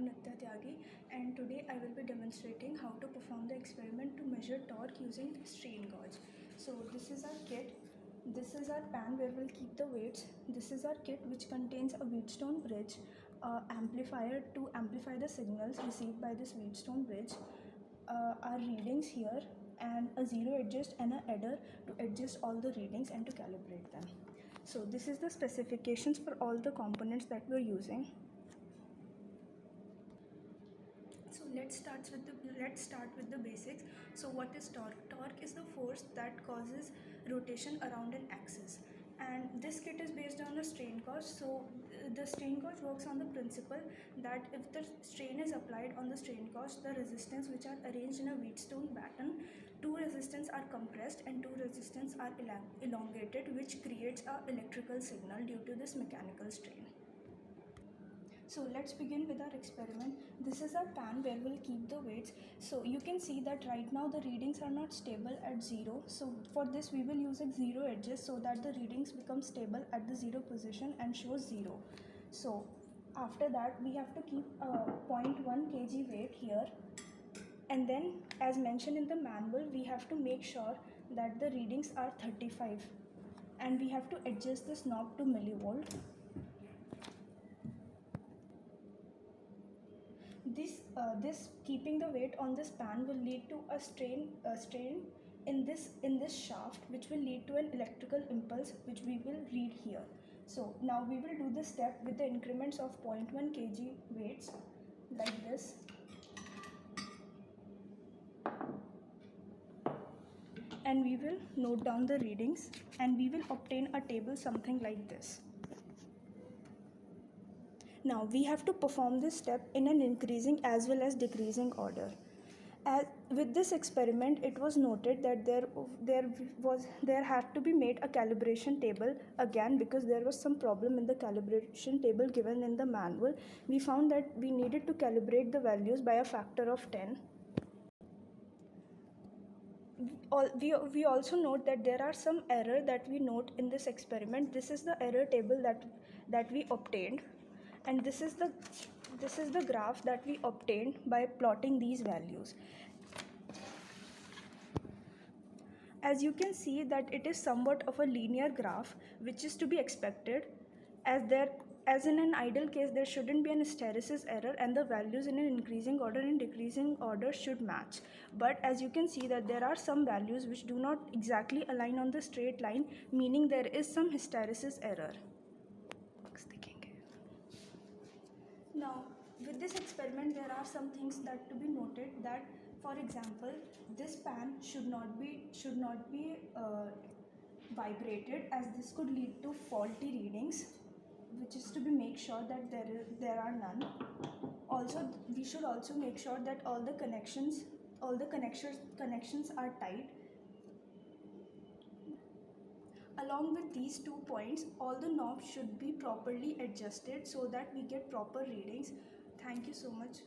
Nitya Tyagi, and today I will be demonstrating how to perform the experiment to measure torque using strain gauge. So this is our kit. This is our pan where we'll keep the weights. This is our kit which contains a Wheatstone bridge, amplifier to amplify the signals received by this Wheatstone bridge, our readings here, and a zero adjust and an adder to adjust all the readings and to calibrate them. So this is the specifications for all the components that we're using. So let's start with the basics. So what is torque? Torque is the force that causes rotation around an axis, and this kit is based on a strain gauge. So the strain gauge works on the principle that if the strain is applied on the strain gauge, the resistance which are arranged in a Wheatstone pattern, two resistance are compressed and two resistance are elongated, which creates a electrical signal due to this mechanical strain. So let's begin with our experiment. This is our pan where we'll keep the weights. So you can see that right now the readings are not stable at 0. So for this we will use a zero adjust so that the readings become stable at the 0 position and shows 0. So after that we have to keep a 0.1 kg weight here, and then as mentioned in the manual we have to make sure that the readings are 35, and we have to adjust this knob to millivolt. This keeping the weight on this pan will lead to a strain in this shaft, which will lead to an electrical impulse which we will read here. So now we will do this step with the increments of 0.1 kg weights like this, and we will note down the readings and we will obtain a table something like this. Now we have to perform this step in an increasing as well as decreasing order. With this experiment, it was noted that there had to be made a calibration table again because there was some problem in the calibration table given in the manual. We found that we needed to calibrate the values by a factor of 10. We also note that there are some error that we note in this experiment. This is the error table that we obtained, and this is the graph that we obtained by plotting these values. As you can see that it is somewhat of a linear graph, which is to be expected, as in an ideal case there shouldn't be an hysteresis error and the values in an increasing order and decreasing order should match. But as you can see that there are some values which do not exactly align on the straight line, meaning there is some hysteresis error. Now with this experiment there are some things that to be noted, that for example this pan should not be vibrated, as this could lead to faulty readings, which is to be make sure that there are none. Also we should also make sure that all the connections are tight. Along with these 2 points, all the knobs should be properly adjusted so that we get proper readings. Thank you so much.